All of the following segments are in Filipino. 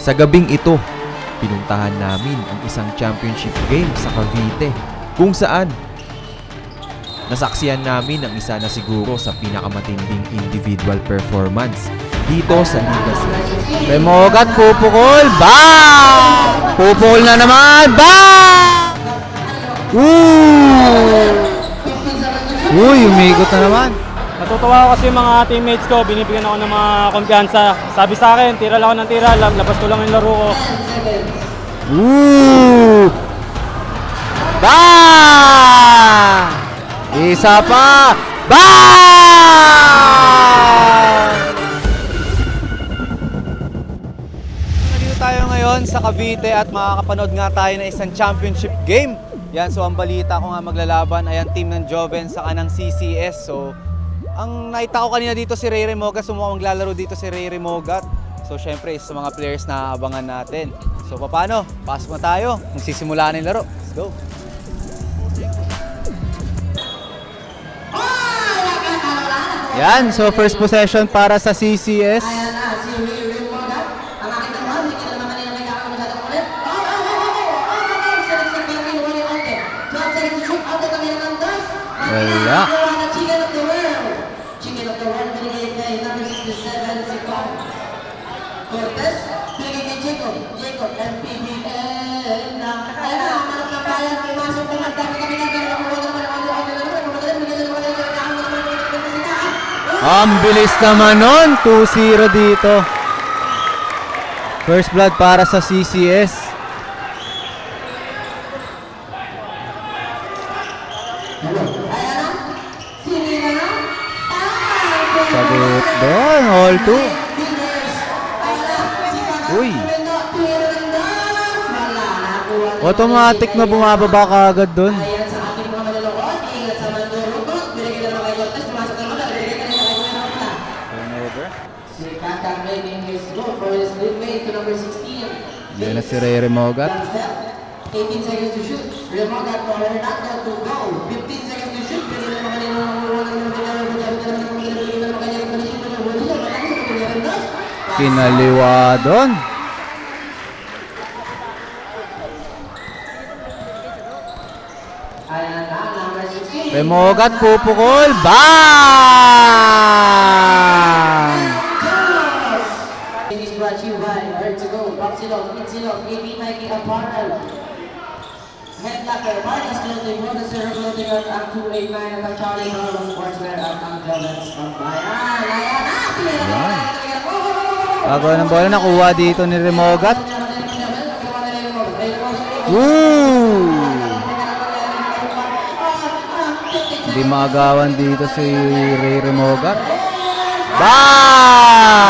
Sa gabing ito, pinuntahan namin ang isang championship game sa Cavite kung saan nasaksihan namin ang isa na siguro sa pinakamatinding individual performance dito sa Liga Series. Remogat, pupukol, bang! Pupukol na naman, bang! Uy, umikot na naman. Natutuwa ako kasi yung mga teammates ko, binibigyan ako ng mga kumpiyansa. Sabi sa akin, tira lang ako ng tira, labas ko lang yung laro ko. Bang! Isa pa, bang! Nandito tayo ngayon sa Cavite at makakapanood nga tayo ng isang championship game. Yan, so ang balita ko nga maglalaban ay ang team ng Joven sa kanang CCS. So, ang nakita ko kanina dito si Ray Remogat, so mukhang maglalaro dito si Ray Remogat. So, syempre, isa sa mga players na aabangan natin. So, paano? Pasok na tayo. Magsisimula na yung laro. Let's go. Yan, so first possession para sa CCS. Wala. Ang bilis naman nun, 2-0 dito. First blood para sa CCS. Sagot doon, all two. Uy. Automatic na bumababa ka agad doon. Yan na si Ray Remogat. 18 seconds to shoot. Remogat to Renato to go. 15 seconds to shoot. Kinaliwa doon. Remogat, pupukol, bang! It is brought to you by Vertigo, Popsilog, Itsilog, AB Nike Apparel, Headlocker, Marcus Clothing, Roda Zero Clothing, at ang 289 at ang Charlie Carlos Sportswear at ang Jovens Pambayan. Bago ng bola, nakuha dito ni Remogat. Hindi maagawan dito si Ray Remogat. Bang!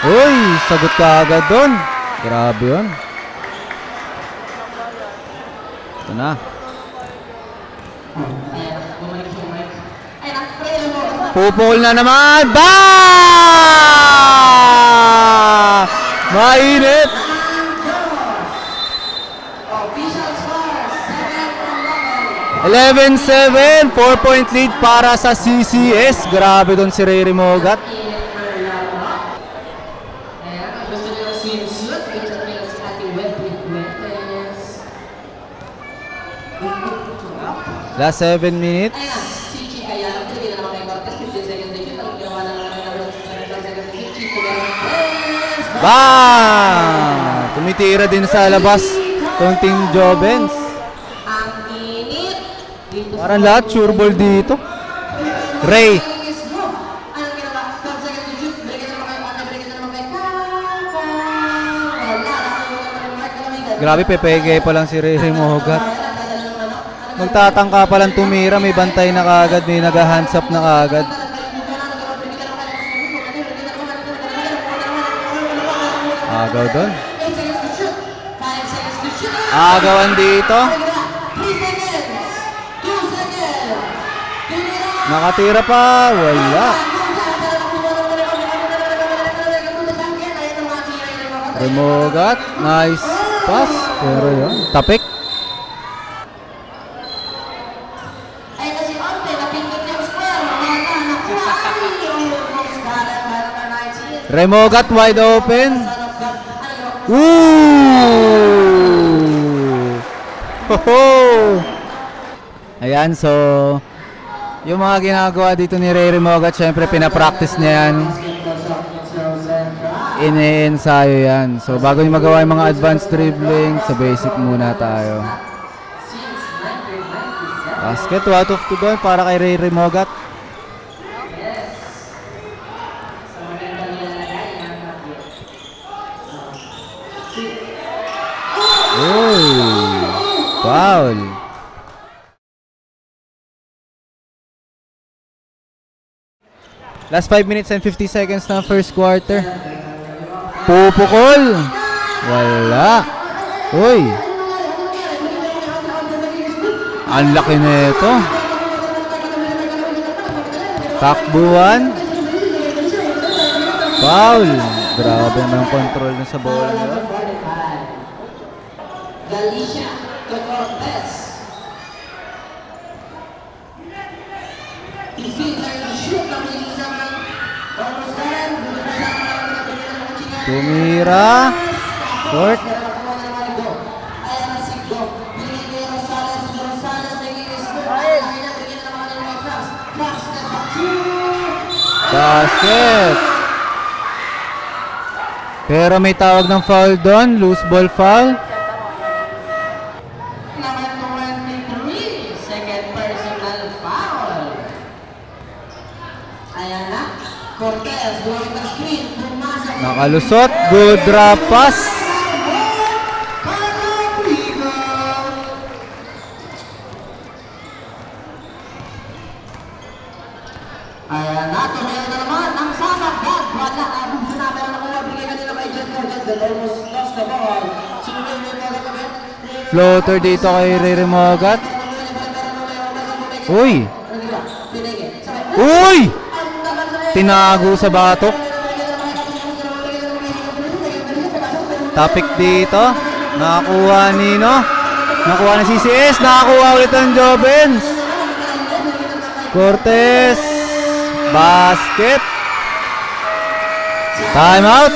Uy, sagot ka agad doon. Grabe yun. Ito na. Pupukol na naman. Bang! Mainit. 11-7, 4-point lead para sa CCS. Grabe doon si Ray Remogat. Last 7 minutes. Bang! Tumitira din sa labas itong Team Jovens. Parang lahat sure ball dito. Ray. Grabe, pepege pa lang si Ray Remogat. Magtatangka pa lang tumira, may bantay na kaagad, may nag-hands up na kaagad. Agaw doon. Agawan dito. Nakatira pa, wala. Remogat, nice pass, pero yun, tapik. Remogat wide open. Ooh! Ho-ho! Ayan, so yung mga ginagawa dito ni Ray Remogat, syempre pinapractice niya yan. Ine-ensayo yan. So bago niya magawa yung mga advanced dribbling, sa basic muna tayo. Basket, 2 out of 2 doon para kay Ray Remogat. Uy! Foul! Last 5 minutes and 50 seconds na first quarter. Pupukol! Wala! Uy! Ang laki na ito. Takbuhan. Foul! Grabe naman ang control na sa bola nila. Galicia to Cortez. Tumira. Short. Basket. Pero may tawag ng foul doon. Loose ball foul. Number 23, second personal foul. Ayan na. Cortez, blowing the screen. Pumasok. Nakalusot. Good drop pass. Ayan na. Tumira na naman. Ang sasagdag. Wala. Ang sinabi na nakuha. Bigay kanina kay Jet Cortez. They almost lost the ball. Sinunod yung mga kapit. Floater dito kay Ray Remogat. Uy! Uy! Tinago sa batok. Topic dito. Nakakuha Nino. Nakuha na CCS. Nakakuha ulit ang Jovens. Cortez. Basket. Time out.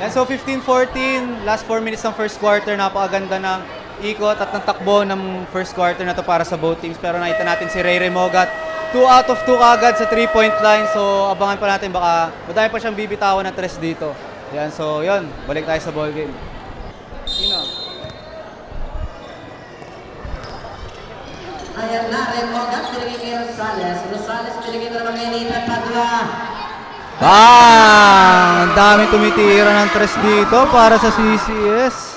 Yan, so 15-14, last 4 minutes ng first quarter, napakaganda ng ikot at ng takbo ng first quarter na to para sa both teams. Pero nakita natin si Ray Remogat, 2 out of 2 kagad sa 3-point line. So abangan pa natin, baka madami pa siyang bibitawan na tres dito. Yan, so yun, balik tayo sa ball game. Sino? Ayan na. Remogat. Pinagay kay Rosales. Rosales pinagay na naman kay Nathan Padua. Ang dami tumitira ng tres dito para sa CCS.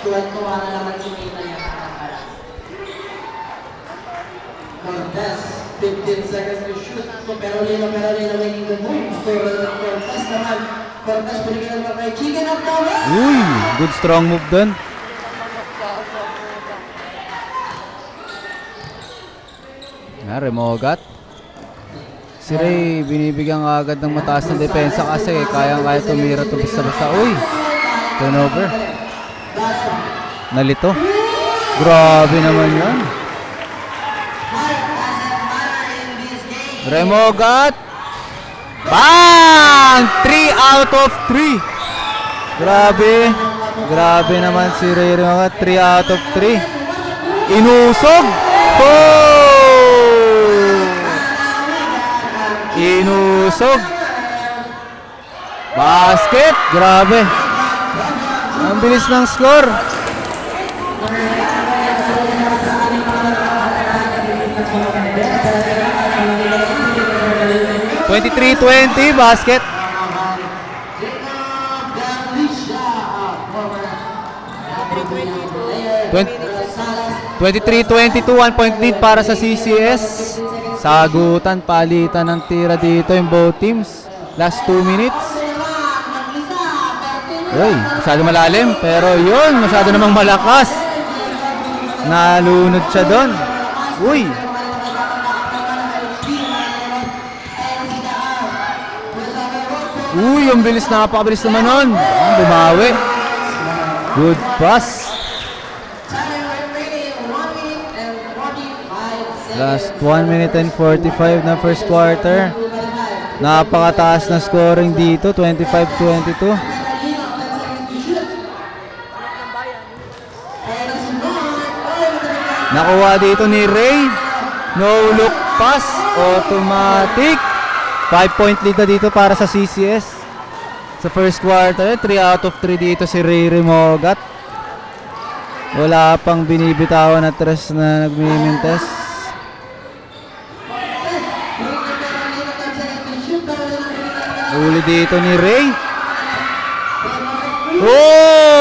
Tuwan-tuwa na naman si Nathan yung para. Cortez. 15 seconds to shoot. Pero Lino making the move. Cortez naman. Cortez pinagay na naman kay Chicken at Tower. Uy, good strong move dun. Na, Remogat. Si Ray, binibigyan agad ng mataas na depensa kasi kayang-kaya tumira to basta-basta. Uy, turnover. Nalito. Grabe naman yan. Remogat. Bang! 3 out of 3. Grabe. Grabe naman si Ray Remogat. 3 out of 3. Inusog. Oh! Inusog. Basket. Grabe. Ang bilis ng score. (23-20) basket. 23-22, 1 point lead para sa CCS. Sagutan, palitan ng tira dito yung both teams. Last 2 minutes. Uy, masyado malalim. Pero yun, masyado namang malakas. Nalunod siya doon. Uy. Uy, yung bilis, napakabilis naman nun. Bumawi. Good pass. Last 1 minute and 45 na first quarter. Napakataas na scoring dito, 25-22. Nakuha dito ni Ray. No look pass, automatic. 5-point lead na dito para sa CCS. Sa first quarter, 3 out of 3 dito si Ray Remogat. Wala pang binibitawan na tres na nagmimintes. Uli dito ni Ray. Oh!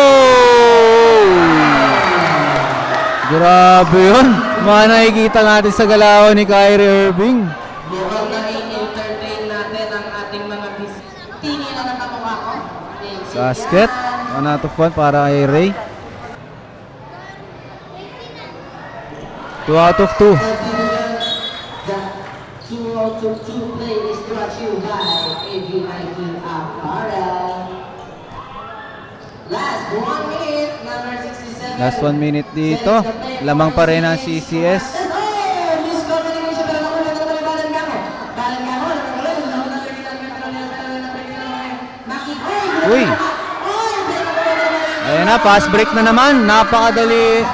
Grabe yun. Mga nakikita natin sa galawan ni Kyrie Irving. Mukhang na-entertain natin ang ating mga tini na nakamukha ko. Basket. 1 out of 1 para kay Ray. 2 out of 2. The 2 out of 2 play is brought to you by ABIT Apparel. Last 1 minute, number 67. Last 1 minute dito. Lamang pa rin ang CCS. Miscommunication pero nakuha na naman balan ka mo. Uy! Ayan na, fast break na naman. Napakadali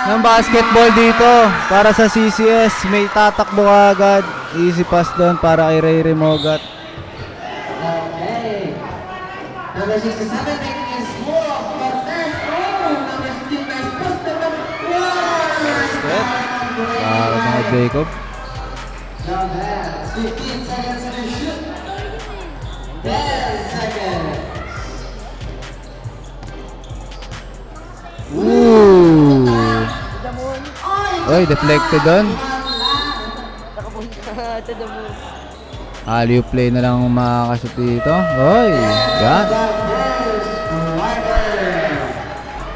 ng basketball dito para sa CCS. May tatakbo agad. Easy pass doon para kay Ray Remogat. Okay. Number 67 making his move. Cortez. Oh, number 15 nice post. Basket. Para mga Jacob. Now that's 15 seconds to shoot. 10 seconds. Ooh! Oy, deflected doon. Alley play na lang makakashoot dito. Oy, yan.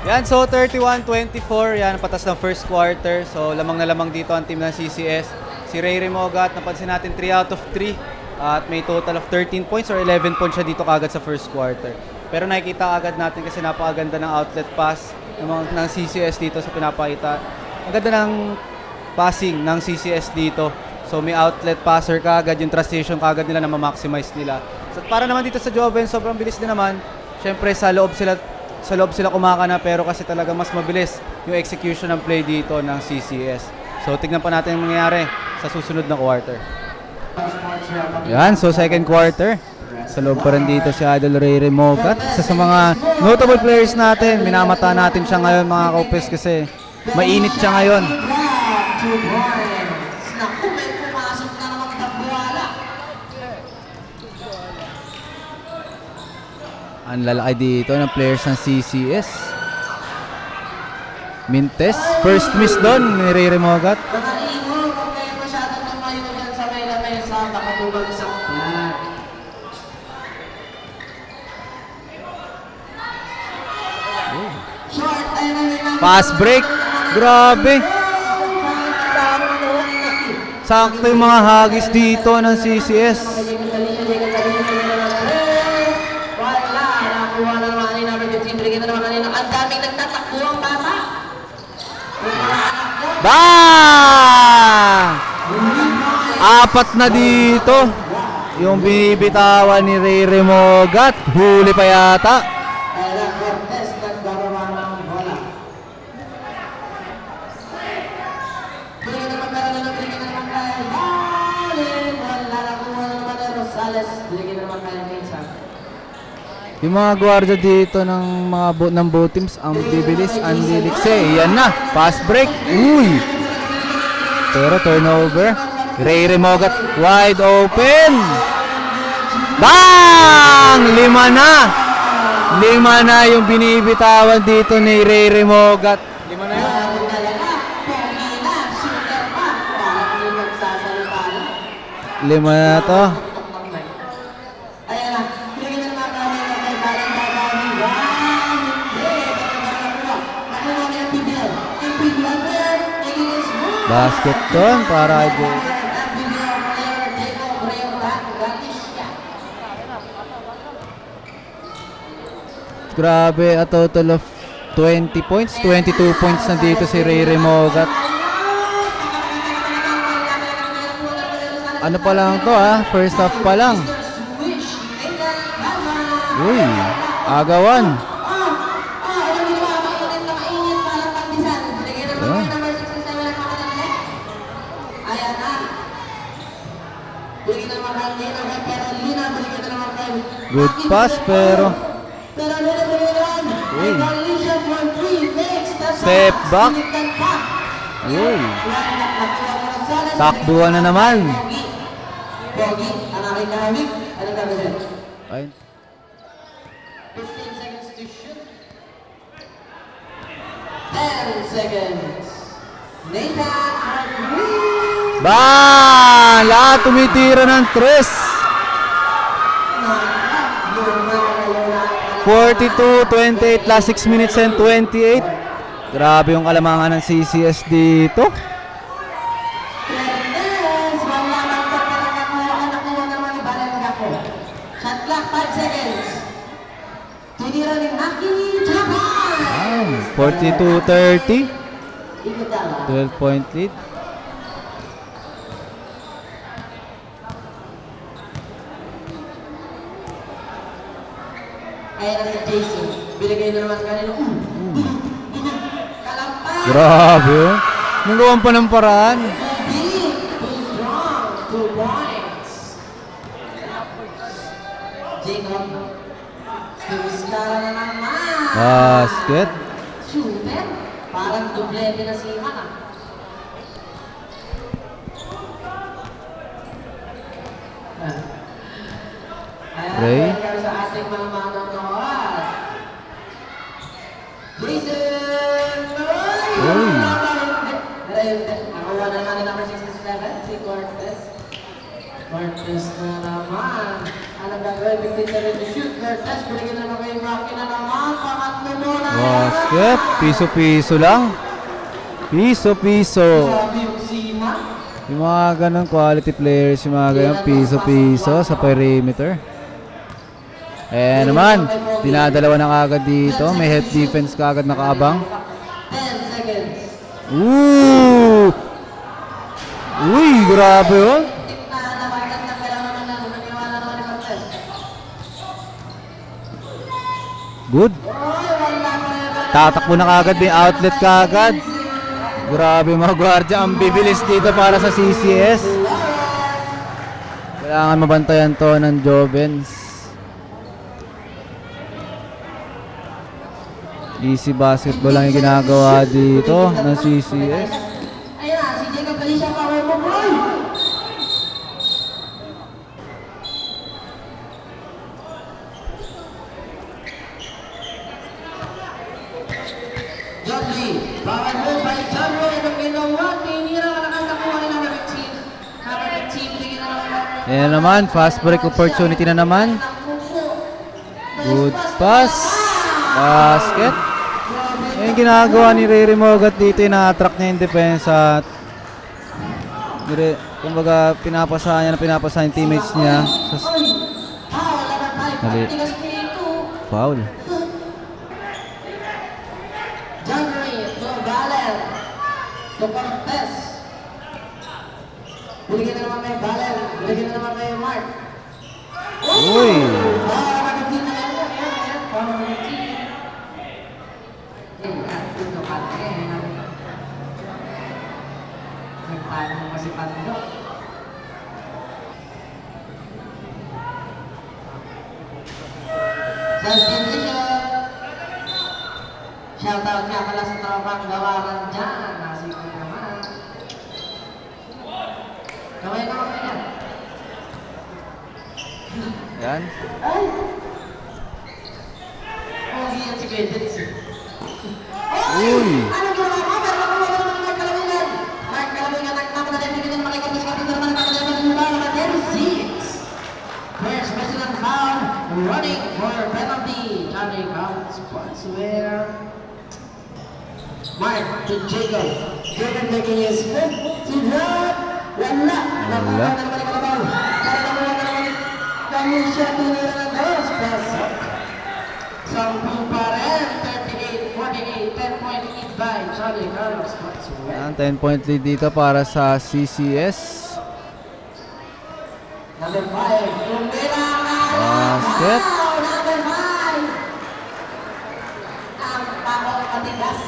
Yan, so 31-24, yan, patas ng first quarter. So lamang na lamang dito ang team ng CCS. Si Ray Remogat, napansin natin 3 out of 3. At may total of 13 points or 11 points siya dito kagad sa first quarter. Pero nakikita agad natin kasi napakaganda ng outlet pass ng CCS dito sa pinapakita. Ang ganda ng passing ng CCS dito. So may outlet passer kagad, yung transition kagad nila na ma-maximize nila. So para naman dito sa Joven, sobrang bilis din naman. Siyempre sa loob sila kumakana pero kasi talaga mas mabilis yung execution ng play dito ng CCS. So tignan pa natin ang mangyayari sa susunod na quarter. Yan, so second quarter. Sa loob pa rin dito si Idol Ray Remogat. Isa sa mga notable players natin. Minamata natin siya ngayon mga kaupis kasi mainit siya ngayon. 2 points. Naku, may pumasok na naman Dabuala. Ang lalaki dito ng players ng CCS. Mintes, first miss doon ni Ray Remogat. Nakaiho, kung kayo masyadong tumayo dyan sa may lamesa, nakatubagsak yan. Short, ayun na rin ang- Fast break. Grabe. Sakto yung mga hagis dito ng CCS. Wala, nakuha na naman ni number 15. Bigyan na naman kanina. Ang daming nagtatakbo ang bata. Bang! Apat na dito. Yung binibitawan ni Ray Remogat. Huli pa yata. Ayun na, Cortez nagbababa ng bola. Bigyan naman karoon ng bigyan naman kay Balin. Wala, nakuha na naman ni Rosales. Bigyan naman kay Mesa. Yung mga gwardiya dito ng mga ng both teams, ang bibilis, ang lilikse. Yan na, fast break. Uy! Pero turnover. Ray Remogat, wide open. Bang! 5 na. 5 na yung binibitawan dito ni Ray Remogat. 5 na yun. Bago talaga, Pongina, shooter pa. Parang yung magsasalita na. 5 na to. Ayan na, bigyan na naman kami ng kay Balang Babani. Hindi, nakuha niya ang PBL. Ang PBL player, taking his move. Basket ton para kay Jay. Ang PBL player, Jacob Reotan Gatisha. Grabe, a total of 20 points. 22 points na dito si Ray Remogat. ano pa lang to first half pa lang. Uy, agawan. Good pass pero uy. Step back. Uy. Takbuhan na naman. Ay. 15 seconds to shoot. 10 seconds. Nathan. Lahat tumitira ng 3. 42-28 last 6 minutes and 28. Grabe yung kalamangan ng CCS dito. Shot clock 5 seconds. Tinira ni Maki Japan. 42-30. Iguodala. 12-point lead. Ayan na si Jason. Binigay na naman kanino. Kalampas. Grabe oh. Nagawan pa ng paraan. Deep. Too strong. 2 points. Jacob. Tumiskala na naman. Basket. Shooter. Parang dublete na si Hana. Ray. Sa ating mga manonood. Jason! Uy. Nakawa na namin number 67, si Cortez. Cortez na naman. Anong gagawin? 15 to shoot. Cortez, binigyan na naman kay Rocky na naman. Pangatlo mo na. Basket. Piso-piso lang. Piso-piso. Grabe yung Sima. Yung mga ganun quality players, yung mga ganun piso-piso sa perimeter. Eh naman, dinadalawa na kagad dito. May head defense kagad nakaabang. 10 seconds. Ooh! Uy, grabe oh. Tiktahan na bagay na kailangan naman na naniwala naman ni Cortez. Good. Oy, wala pa yan. Tatakbo na kagad, may outlet kagad. Grabe mga gwardiya, ang bibilis dito para sa CCS. Kailangan mabantayan to ng Jovens. Easy basketball lang yung ginagawa dito ng CCS. Ayun na, si Jacob Galicia power mo, boy! John Lee, power move by John Roy. Anong ginawa? Tinira ka nakasakuha ni number 15. Number 15, bigyan na naman. Ayan naman, fast break opportunity na naman. Good pass. Basket. Yung ginagawa ni Ray Mogat dito, ina-attract niya yung depensa at kumbaga pinapasahan yung teammates niya sa Mali. Foul. John Ray, to Balen. To Cortez. Binigyan na naman kay Balen. Binigyan na naman kay Mark. Uy. Shout out nga pala sa tropang gawaran dyan. Nasiko naman. Gawin naman ka yan. Yan. Ay! Pogi yan si Credits. Uy. Ano ginawa mo? Pero nakuha ko naman ng Mark Kalamingan. Mark Kalamingan, nagkakaroon na din makikapis kapito naman ang kakalaman ng Lula na 10-6. First President foul, running for penalty. Johnny Counts, Sportswear. Mark to Jacob. Jacob making his move to drop. Wala. Nakuha na naman ang kalabaw. Kaya nakuha na naman kami siya tinira ng dos. Pasok. Sampung pa rin. 38-48. 10-point lead by Johnny Carlos Sportswear. Yan, 10-point lead dito para sa CCS. Number 5, Lumela. Basket. Wow, number 5. Ang pakong matigas.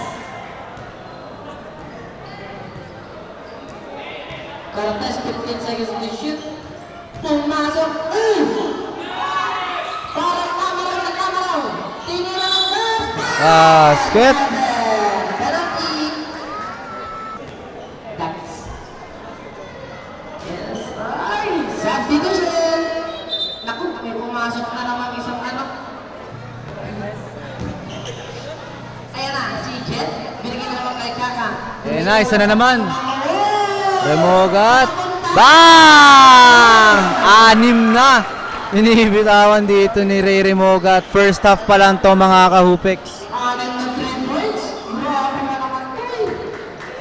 Cortez, 15 seconds to shoot. Pumasok. Parang kamaraw na kamaraw. Tinira ng first. Basket. Penalty. That's. Yes. Ay, substitution. Naku, may pumasok na naman isang ano. Ayan na, si Jet. Binigyan na naman kay Kaka. Na, isa na naman. Remogat. Bang! 6 na. Inibitawan dito ni Ray Remogat. First half pa lang to mga kahupex. Anim na 3 points. Grabe na naman to eh.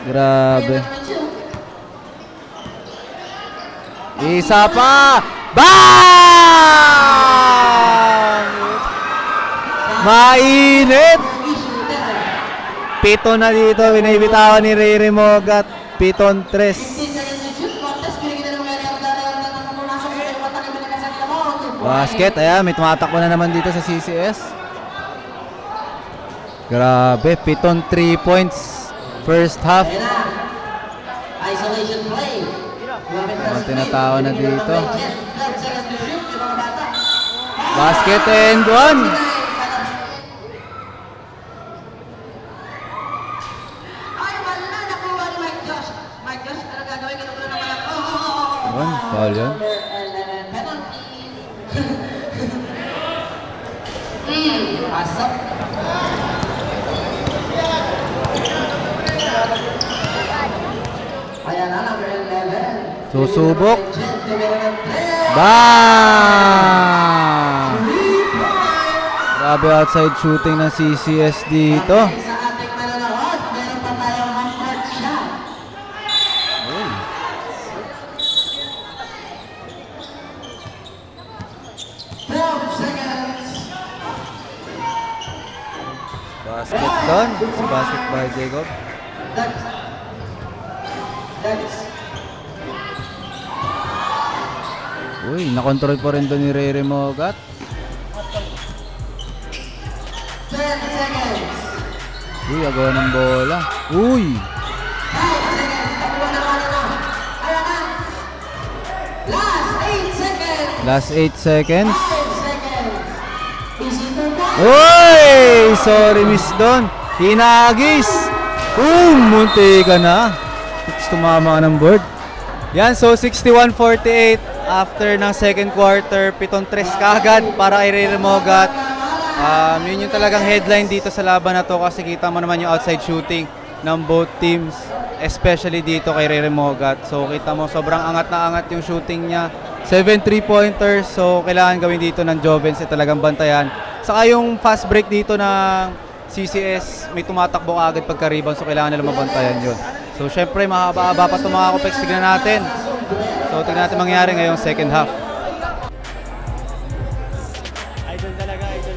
Grabe. Ayan naman siya. Isa pa. Bang! Mainit. Pito na dito. Binibitawan ni Ray Remogat. Piton 3. Basket, ayan, may tumatakbo na naman dito sa CCS. Grabe, piton 3 points. First half. Isolation play. Ang tinatawag na dito. Basket and one. Ay, wala nakuha ni Mike Josh. Mike Josh, ano gagawin? Kinukulo naman ako. Yun, foul yun. Pasok. Ayan na, number 11. Susubok. Jet, numero ng 3. Bang! Grabe outside shooting ng CCS dito. Sa ating manonood, meron pa tayong half-court shot. Basket doon. Si basket by Jacob. Uy, nakontrol pa rin doon ni Ray Remogat. 10 seconds. Uy, agaw ng bola. Uy! 5 seconds. Tapuan na kala na. Ayan na. Last 8 seconds. Last 8 seconds. 5 seconds. Visitor time. Uy! Sorry, miss doon. Hinagis! Munti ka na. Tumama ka ng board. Yan, so 61-48 after ng second quarter. 7-3 kagad para kay Ray Remogat. Yun yung talagang headline dito sa laban na to kasi kita mo naman yung outside shooting ng both teams. Especially dito kay Ray Remogat. So kita mo sobrang angat na angat yung shooting niya. 7 3-pointers, so kailangan gawin dito ng Jovens talagang bantayan. Saka yung fast break dito ng CCS, may tumatakbo agad pagka-rebound, so kailangan nila mabantayan yun. So syempre mahaba-haba pa itong mga Kupex, tignan natin. So tignan natin mangyari ngayong second half. Idol talaga, idol.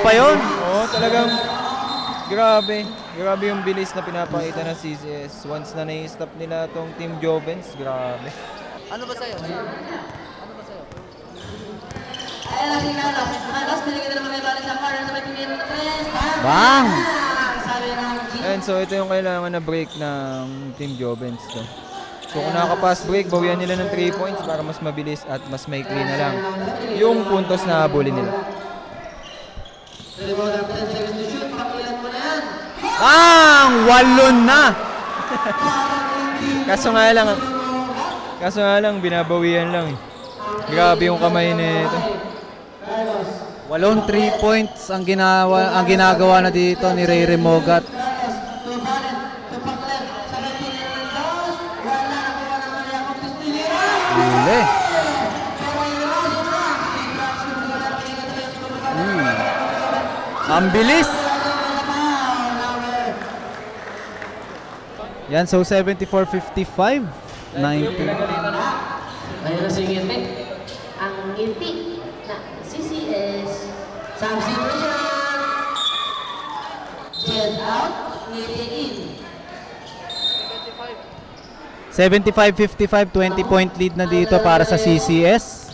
pa yon. Oo, talagang grabe. Grabe yung bilis na pinapakita ng CCS. Once na nai-stop nila tong Team Jovens, grabe. Ayan ang sinalo. Manos, binigyan na naman kay Bali sa corner sa may pinili ng 3. Bang! Sabi ng G. And so ito yung kailangan na break ng Team Jovens. To. So kung nakaka-pass break, bawian nila ng 3 points para mas mabilis at mas maikli na lang yung puntos na habulin nila. Rebound after 10 seconds to shoot. Pakilan mo na yan. Bang! 8 na! Kaso nga lang, binabawian lang eh. Grabe yung kamay nito. 8 3 points ang ginagawa na dito ni Ray Remogat. Huli. Ang bilis. Yan, so 74-55. 19. Ngayon na si Ngiti. Ang Ngiti na CCS. Substitution. Jet out. Ngiti in. 75-55, 20-point lead na dito para sa CCS.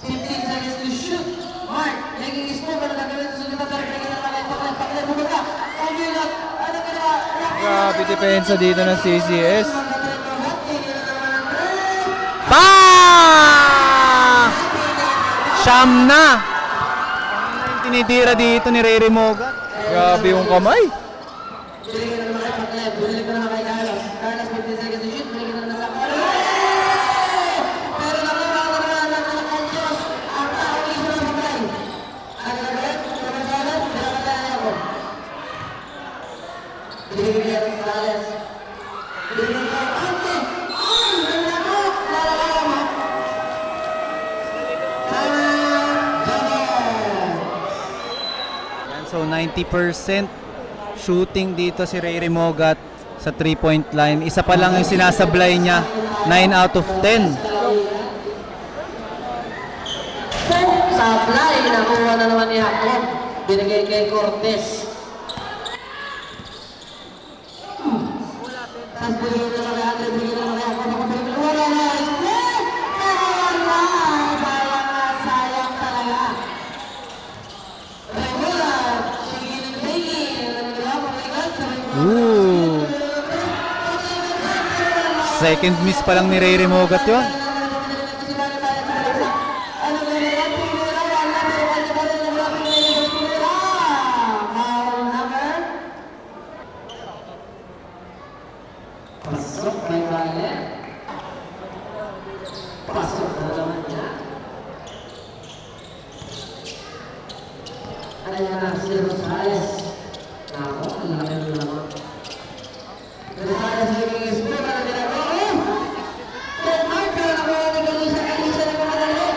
15 seconds to shoot. Mark, naging smoke. Ano gagawin sa sunod na target ng pakilay bumaga. Pagilot. Ano ginawa? Grabe depensa dito ng CCS. Bang! Siyam na! Tinitira dito ni Ray Remogat. Grabe yung kamay. Binigyan naman kay Paglev. Binalik ko naman kay Carlos. Carlos, 15 seconds to shoot. Binalik ko naman sa Carlos. Pero nakuha ko naman ng kay Diyos. Ang taong isa ng Paglev. Ang nagagawin, pinapasyalan, pinapasyalan ako. Binigyan ng Carlos. Binigyan ng Ante. Ay! Nalakot! Nalakot mo. Yan, so 90% shooting dito si Ray Mogat sa 3-point line. Isa pa lang yung sinasablay niya, 9 out of 10. Supply, nakuha na naman ni Jacob. Binigay kay Cortez. Tapos bigyan na naman kay Andre, bigyan na naman kay Jacob. Wala na, split! Wala! Sayang talaga. Regula, Shigin and Bigin. Ooh. Second miss pa lang ni Ray Mogat yun. Pasok kay Valen. Pasok na naman niya. Ano yan na si Rosales? Ako, ang laki na naman. Rosales naging split na ginagawa. Ted Marker, nakuha ni Galicia na kumadali.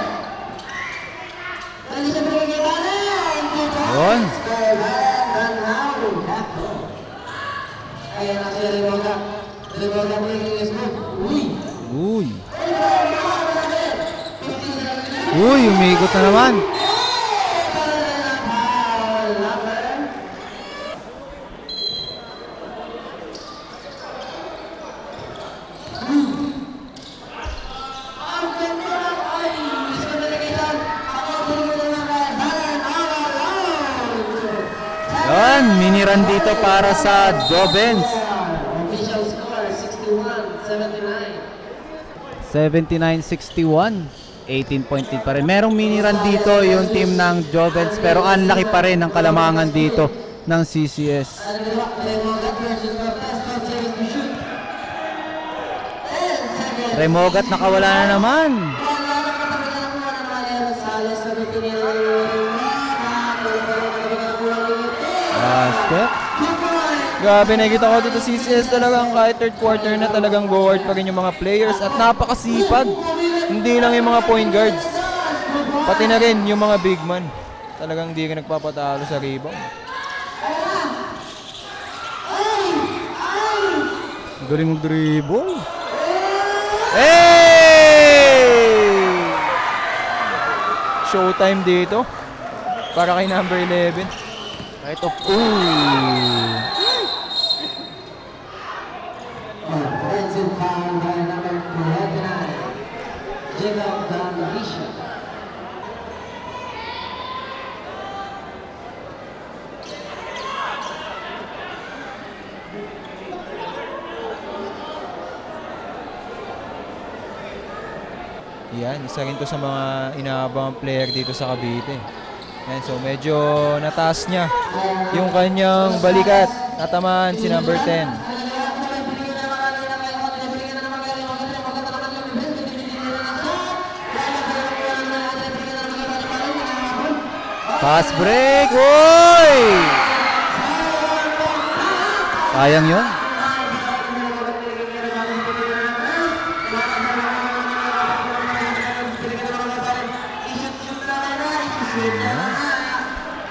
Galicia pinigay Valen. Yun. Ayan na si Remoga. Remoga naging split. Uy! Uy, umiikot na naman. Yan, mini run dito para sa Jovens. Official score 61-79. 79-61. 18-point lead pa rin. Merong mini run dito yung team ng Jovens pero ang laki pa rin ng kalamangan dito ng CCS. Remogat nakawala na naman. Basket. Grabe, nakikita ko dito CCS talagang kahit third quarter na talagang go hard pa rin yung mga players at napakasipag. Hindi lang yung mga point guards. Pati na rin yung mga big man. Talagang hindi ka nagpapatalo sa rebound. Galing mag-dribble. Hey! Showtime dito. Para kay number 11. Right of ooh. Offensive foul by number 29, Jacob Galicia. Yan, isa rin to sa mga inaabang player dito sa Cavite. Yan, so medyo nataas niya yung kanyang balikat. Natamaan si number 10. Pass break. Uy! Sayang yun.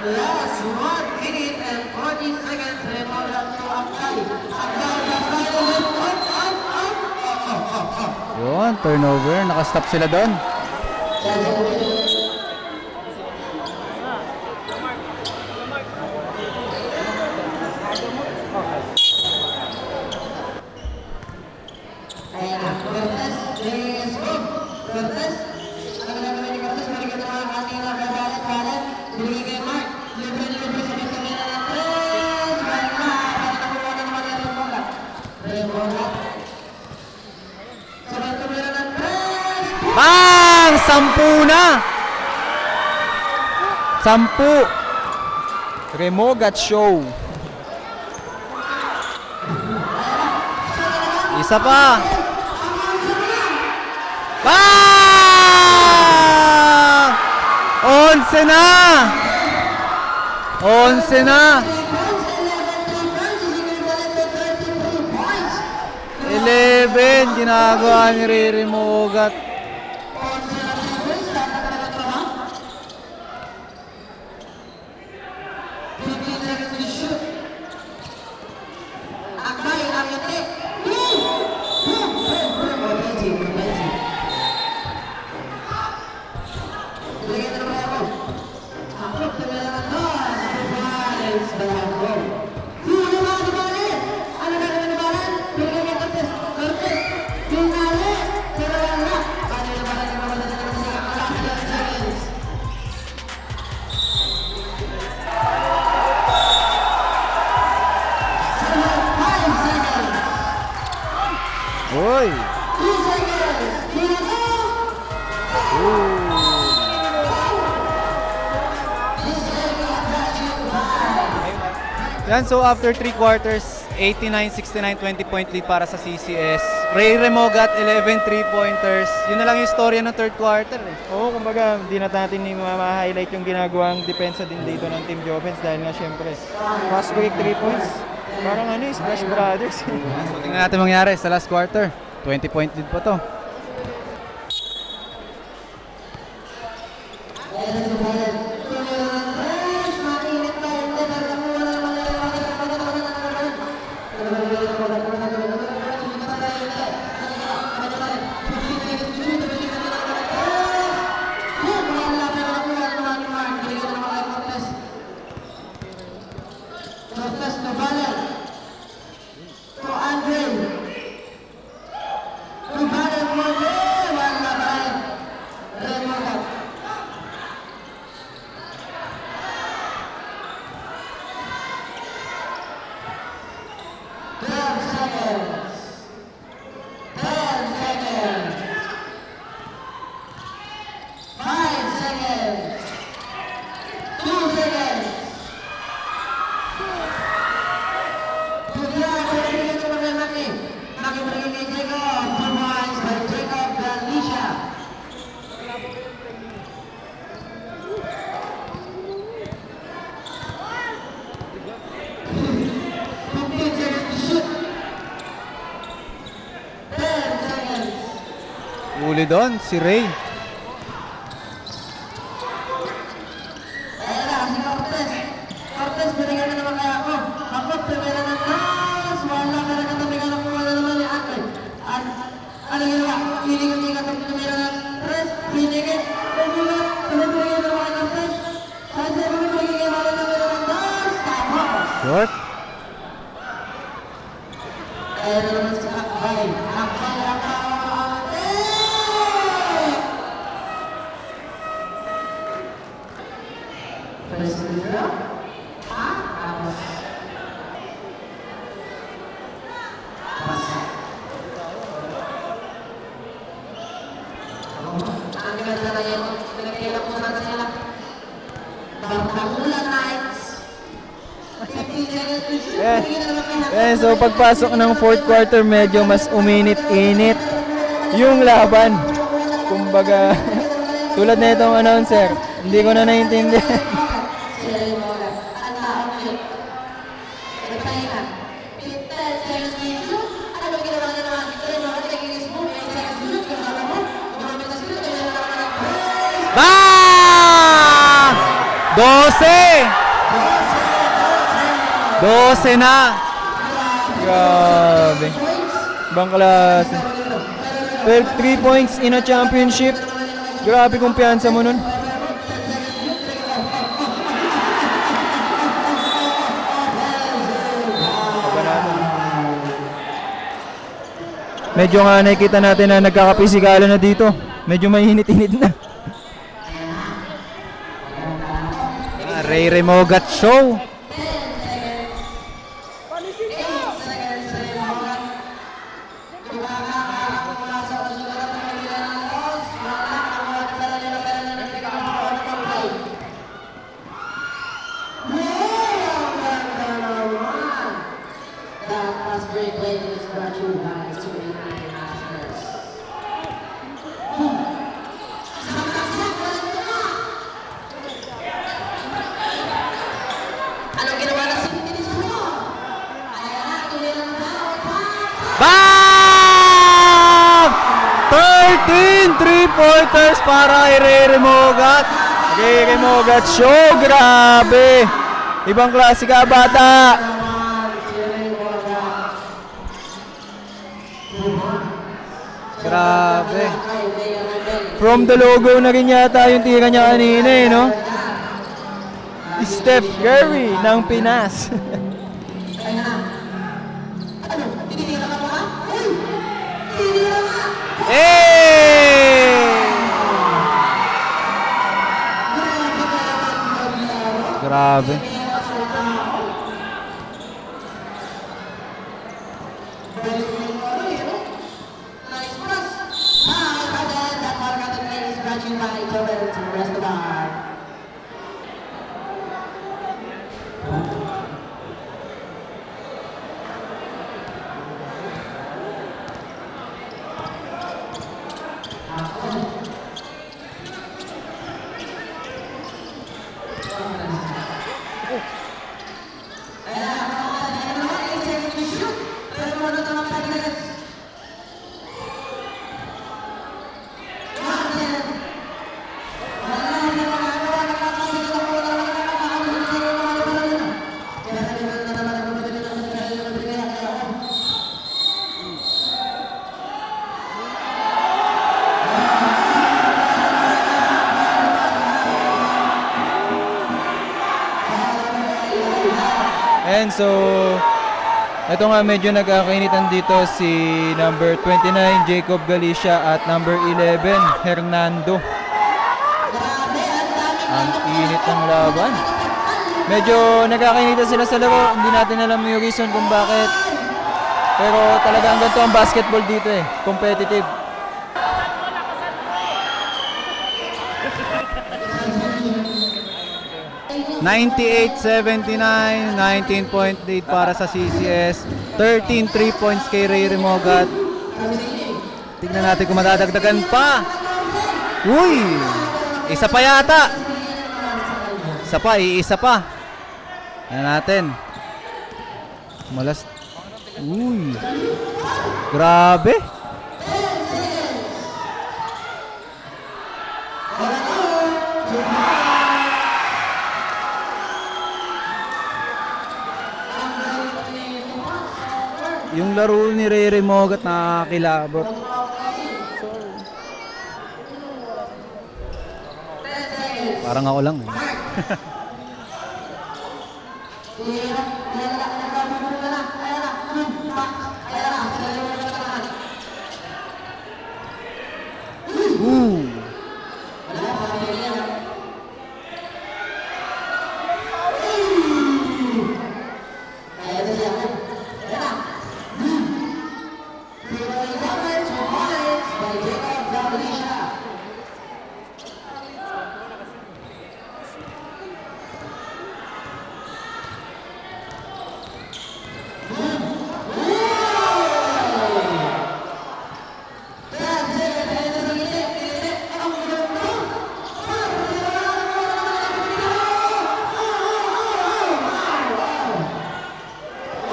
Last 1 minute and 40 seconds. Remote to apply. Yun, turnover. Nakastop sila doon. Ayan na. Cortez, James Bob. Cortez. Ano ginagawa ni Cortez? Balikan na mga ating nakabalit. Binigay kay Mark. Libre sa Pagkamina ng 3. Wala. Para nakuha na naman yung Remoga. Remoga. Sa Pagkamina ng 3. Bang! 10 na! 10. Remogat Show. Isa pa. Ah! 11 na! 11 na! 11, ginagawa ni Riri Mogat. Uy! Yan, so after 3 quarters, 89-69, 20 point lead para sa CCS. Ray Remogat, 11 3-pointers. Yun na lang yung storya ng third quarter eh. Oo, kumbaga, hindi na natin ma-highlight yung ginagawang depensa din dito ng Team Jovens dahil nga syempre, fast break 3 points. Parang ano eh, Splash Brothers. So tingnan natin mangyari sa last quarter. 20 point lead pa to. Huli doon, si Ray. Short. So pagpasok ng fourth quarter, medyo mas uminit-init yung laban. Kumbaga, tulad na itong announcer, hindi ko na naiintindihan. Bang! 12 na. Grabe. Ibang klase. 12 3 points in a championship. Grabe kumpiyansa mo nun. Medyo nga nakikita natin na nagkakapisikalan na dito. Medyo mainit-init na. Ray Remogat Show. great play is brought to you by 289 Internationals. Ano ginawa na si Dennis mo? Ayan na, tuloy lang na. Bam! 13 3-pointers para kay Rere Mogat. Rere Mogat show, grabe! Ibang klase ka, bata! Grabe. From the logo na rin yata yung tira niya kanina eh, no? Steph Curry ng Pinas. Hey! Grabe. That Margaret play is brought to you by Joven's Restaurant. And so, ito nga medyo nagkakainitan dito si number 29 Jacob Galicia at number 11 Hernando. Ang init ng laban. Medyo nagkakainitan sila sa laro. Hindi natin alam yung reason kung bakit. Pero talagang ganito ang basketball dito eh. Competitive. (98-79), 19-point lead para sa CCS. 13 3 points kay Rere Mogat. Tignan natin kung madadagdagan pa. Uy! Isa pa yata. Isa pa. Ayan natin. Malas. Uy! Grabe! Yung laro ni Rere Mogat nakakilabot. Parang ako lang eh. Ooh.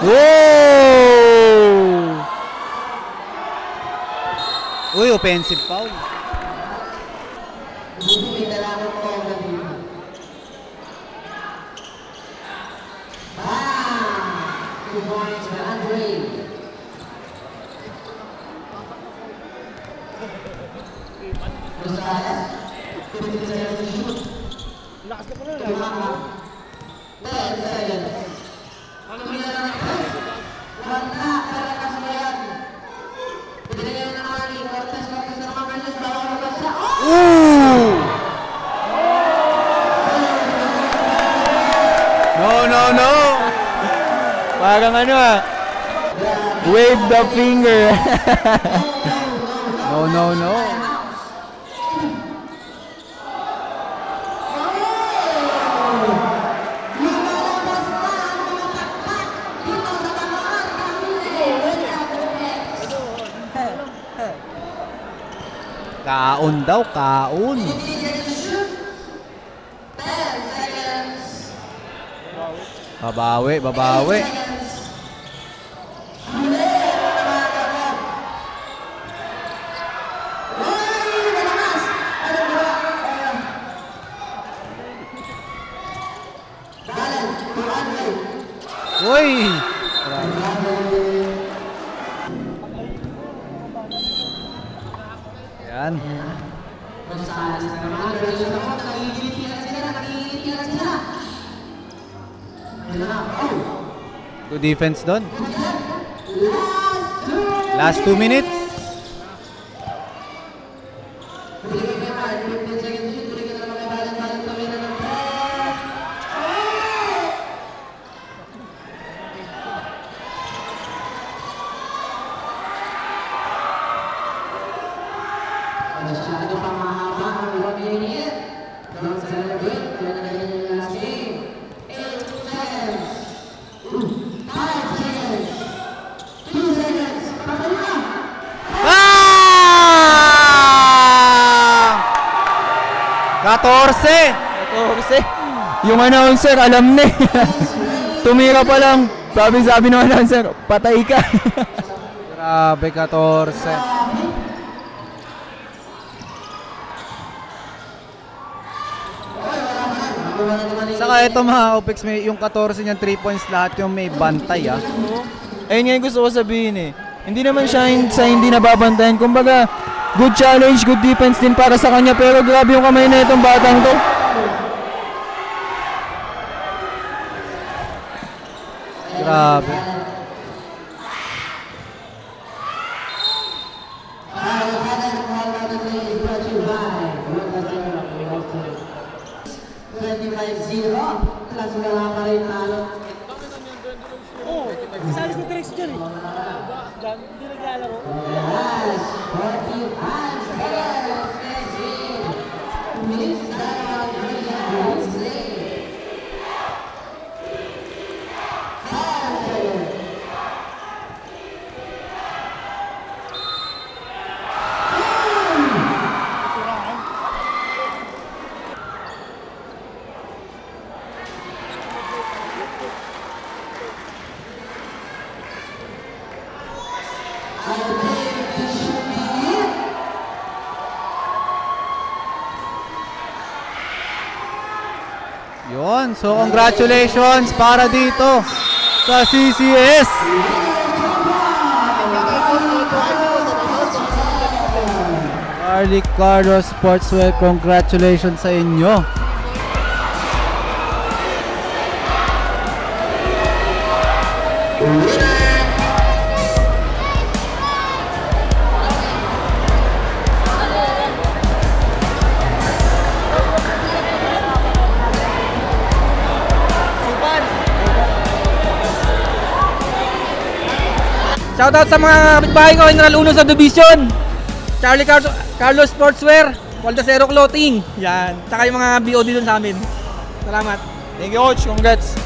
Whoa! Uy, offensive foul. No. Parang ano wave the finger. No. Kaon daw, kaon. Babawi, babawi. Uy! Yan. Good defense doon. Last 2 minutes. Masyado pang mahaba ang 1 minute. Don't celebrate. Kaya na ganyan yung last game. 8 seconds. 5 seconds. 2 seconds. Patay na! Ah! 14! 14. Yung announcer, alam na eh. Tumira pa lang. Sabi ng announcer, patay ka. Grabe, 14. Saka ito mga Opex, may yung 14 niyan 3 points lahat yung may bantay ah. Ayun nga yung gusto ko sabihin eh. Hindi naman siya sa hindi nababantayan. Kumbaga, good challenge, good defense din para sa kanya. Pero grabe yung kamay na itong batang to. Grabe. Plus wala pa rin talo. Salis na Trex dyan eh. Dyan, hindi naglalaro. Yes, 45 seconds. That's it. Minutes down. Yun, so congratulations para dito sa CCS. Carly Carlos Sportswear, congratulations sa inyo. Shoutout sa mga kapitbahay ko, General Uno Subdivision, Charlie Carlos Sportswear, Waldacero Clothing, yan. Tsaka yung mga BOD dun sa amin. Salamat. Thank you, Coach. Congrats.